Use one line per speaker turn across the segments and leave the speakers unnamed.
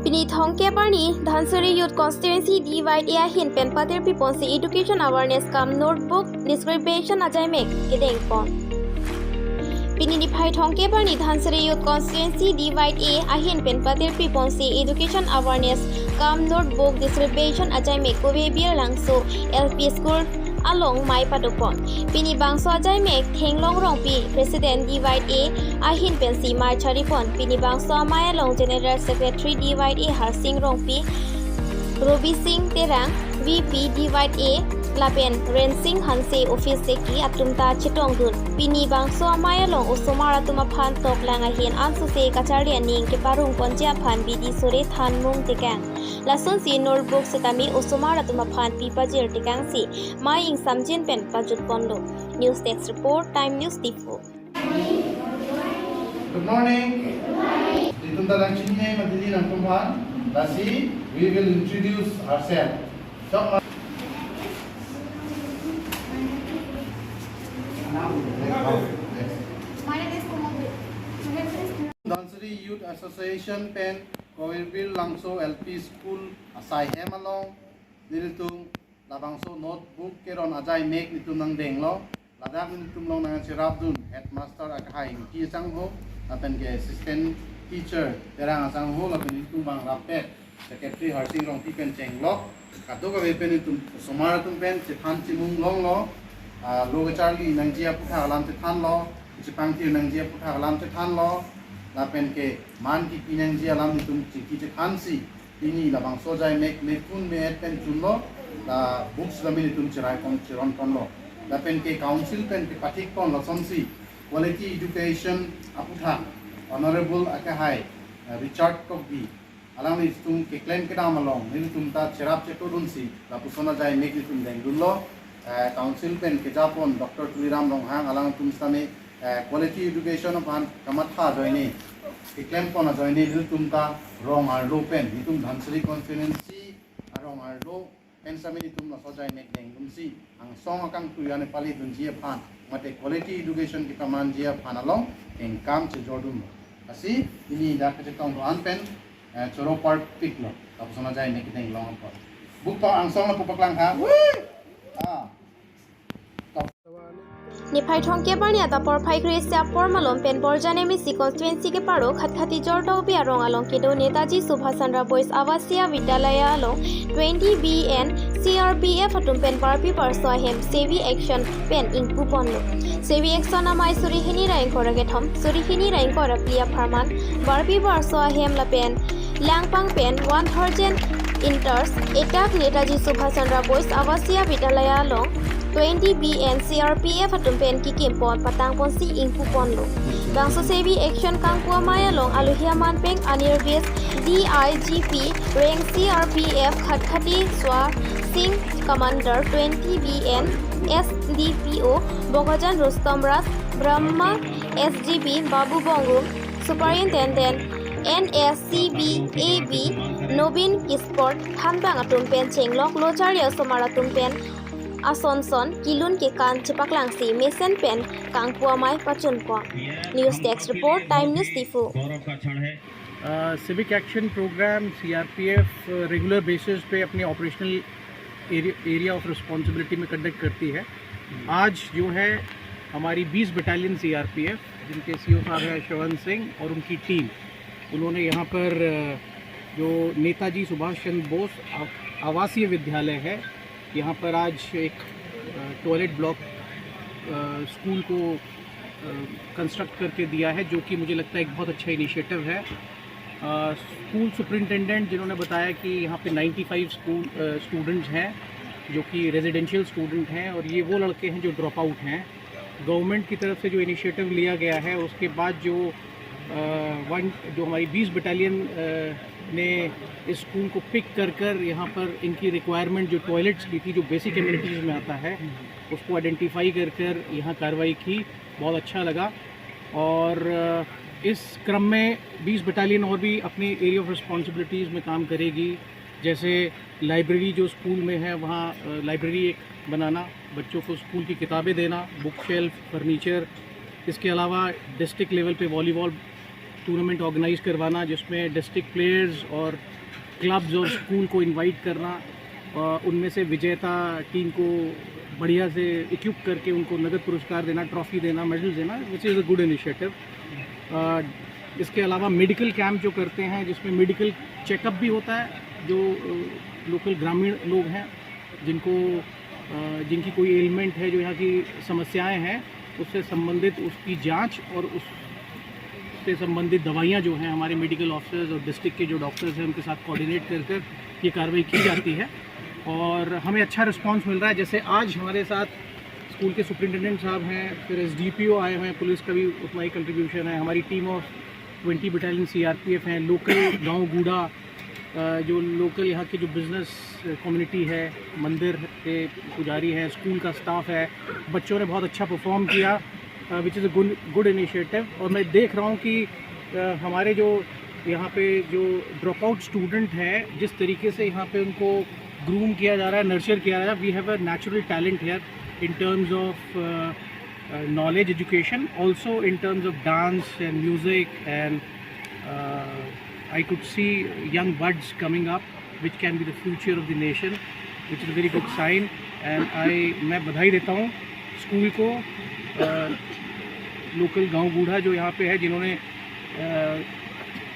Pini Thongke Barni, Dhansari Youth Constituency Divide Ea Hin Pen Pater Piponsi Education Awareness Kam Notebook Description Ajaimek Gedengpon. Pini Dipai Thongke Barni, Dhansari Youth Constituency Divide Ea Hin Pen Pater Piponsi Education Awareness Kam Notebook Description Ajaimek Kobe Beer Langso LP School Along Mai Padopon. Pini Bangso Ajaimek Thenglong Rongpi President Divide A Ahin Pensi Mai Charipon. Pini Bangso Mai Long General Secretary Divide A Harsing Rongpi Robi Singh Terang VP Divide A Lapen Rensing Hanse Office Seki Atumta Chitongdun. Pini Bangso Mai Long Usomara Tumaphan Tok Lang Ahin Ansuse Kacharian Ning Keparung Ponjia Phan Bidi Sore Than Mung Tekang. Lason si notebook setami Usomara Tumaphan Pipa Jir Tekang si Mai Ing Samjin Pen Pajut Pondo. News Desk Report Time News Tifo.
Good morning. Ditunda lang chinhe madili ng tumhan. Lasi, we will introduce ourselves.
My name is Kumar.
Dhansari Youth Association Pen Koirbil Langso LP School Asai Hemalong Nilitung Labangso Notebook Keron Ajai Make Nitum Nang Denglo Ladak Nitum Long Nang Sirabdun Headmaster Akahai Ki Sangho Lapen ke Assistant Teacher Terang Sangho Lapen Nitum Bang Rapet Secretary Harsing Rong Pi Pen Chenglok Katoka Wepen Nitum Somaratum Pen Chithan Chimung Long Lo Loga Charlie Nangjia Putha Alam Chithan Lo Chipang Tir Nangjia Putha Alam Chithan Lo Lapen ke man ki pinang ji alam nitum chiki che khansi ini labang sojai mek mekun me pen chunlo la books la nitum chirai kon chiron kon lo lapen ke council pen ke patik kon la somsi quality education aputha honorable akahai Richard Tokbi alam nitum ke claim ke dam along nitum ta chirap che todun si la pusona jai mek nitum dengdulo council pen ke japon Dr. Tuliram Longhang alam tum same quality education of han kamatha joini claim kona joini tumka rong ar lo pen nitum Dhansari constituency arong ar lo pen samini tum na sojai mek deng si ang song akang tuyane pali dun jia phan mate quality education kita man jia phan along eng kam che jodum asi ini da ke tong ran pen choro park pick lo tapos jai mek deng long pa book pa ang song na pupaklang ha
Nipai Thongke Barni Atapor Pai Gracia Pormalom Pen Borjane Misi Constituency ke Paro Khatkhati Jordo Biarong Along Kedo Netaji Subhash Chandra Bose Awasia Vidyalaya Along 20 BN CRPF Atum Pen Barpi Parso Hem Sevi Action Pen Ingpu Ponlo Sevi Action Amai Surihini Rain Koragathom Surihini Rain Koraplia Parman Barpi Parso Hem La Pen Langpang Pen 1000 Inters Etak Netaji Subhash Chandra Bose Awasia Vidyalaya Along 20 BN CRPF Atum Pen Kikim Pon Patang Pon Si Ingpu Ponlo Bangso Sevi Action Kangpua Maya Long Aluhia Manpeng Anirvis DIGP Rank CRPF Khatkhati Swa Singh Commander 20 BN SDPO Bogajan Rustom Ras Brahma SGB Babu Bongo Superintendent NSCB AB Nobin Kisport Hanbang Atum Pen Chenglok Locharia Somara Atum Pen Asonson Kilun ke kan Chipaklang Mason Pen Kangpua Mai Pachunpua. News Desk Report Time News Tifo.
Civic action programme CRPF regular basis पे अपने operational area of responsibility में conduct करती है। आज जो है हमारी 20 battalion CRPF जिनके सीओ साहब हैं श्रवण सिंह और उनकी टीम, उन्होंने यहाँ पर जो नेताजी सुभाष चंद्र बोस आवासीय विद्यालय है यहाँ पर आज एक टॉयलेट ब्लॉक स्कूल को कंस्ट्रक्ट करके दिया है, जो कि मुझे लगता है एक बहुत अच्छा इनिशिएटिव है। स्कूल सुपरिटेंडेंट जिन्होंने बताया कि यहाँ पे 95 स्टूडेंट्स हैं जो कि रेजिडेंशियल स्टूडेंट हैं और ये वो लड़के हैं जो ड्रॉप आउट हैं। गवर्नमेंट की तरफ से जो इनिशिएटिव लिया गया है उसके बाद जो हमारी 20 बटालियन ने इस स्कूल को पिक कर यहाँ पर इनकी रिक्वायरमेंट जो टॉयलेट्स की थी जो बेसिक कम्युनिटीज़ में आता है उसको आइडेंटिफाई कर यहाँ कार्रवाई की, बहुत अच्छा लगा। और इस क्रम में 20 बटालियन और भी अपने एरिया ऑफ रिस्पॉन्सिबिलिटीज़ में काम करेगी, जैसे लाइब्रेरी जो स्कूल में है वहाँ लाइब्रेरी एक बनाना, बच्चों को स्कूल की किताबें देना, बुक शेल्फ, फर्नीचर। इसके अलावा डिस्ट्रिक्ट लेवल पे वॉलीबॉल टूर्नामेंट ऑर्गेनाइज करवाना, जिसमें डिस्ट्रिक्ट प्लेयर्स और क्लब्स और स्कूल को इनवाइट करना, उनमें से विजेता टीम को बढ़िया से इक्विप करके उनको नगद पुरस्कार देना, ट्रॉफी देना, मेडल देना, which is a good initiative. इसके अलावा मेडिकल कैंप जो करते हैं, जिसमें मेडिकल चेकअप भी होता है, जो लोकल ग्रामीण लोग हैं जिनकी कोई एलिमेंट है, जो यहाँ की समस्याएं हैं, उससे संबंधित उसकी जांच और उससे संबंधित दवाइयाँ जो हैं हमारे मेडिकल ऑफिसर्स और डिस्ट्रिक्ट के जो डॉक्टर्स हैं उनके साथ कोऑर्डिनेट कर ये कार्रवाई की जाती है और हमें अच्छा रिस्पांस मिल रहा है। जैसे आज हमारे साथ स्कूल के सुपरिटेंडेंट साहब हैं, फिर SDPO आए हुए हैं, पुलिस का भी उतना ही कंट्रीब्यूशन है, हमारी टीम ऑफ 20 बटालियन CRPF हैं, लोकल गांव गूढ़ा जो लोकल यहाँ की जो बिज़नेस कम्युनिटी है, मंदिर के पुजारी हैं, स्कूल का स्टाफ है, बच्चों ने बहुत अच्छा परफॉर्म किया, which is a good initiative. और मैं देख रहा हूँ कि हमारे जो यहाँ पे जो ड्रॉप आउट स्टूडेंट हैं, जिस तरीके से यहाँ पे उनको ग्रूम किया जा रहा है, नर्चर किया जा रहा है, we have a natural talent here in terms of knowledge education, also in terms of dance and music, and I could see young buds coming up which can be the future of the nation, which is a very good sign, and मैं बधाई देता हूँ school को, local गांव बूढ़ा जो यहाँ पे है, जिन्होंने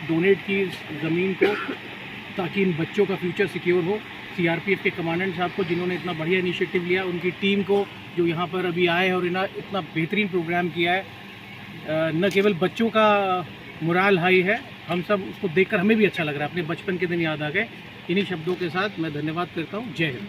डोनेट की ज़मीन को ताकि इन बच्चों का फ्यूचर सिक्योर हो, CRPF के कमांडेंट साहब को जिन्होंने इतना बढ़िया इनिशिएटिव लिया, उनकी टीम को जो यहाँ पर अभी आए और इतना बेहतरीन प्रोग्राम किया है, न केवल बच्चों का मोराल हाई है, हम सब उसको देखकर हमें भी अच्छा लग रहा है, अपने बचपन के दिन याद आ गए। इन्हीं शब्दों के साथ मैं धन्यवाद करता हूँ। जय हिंद।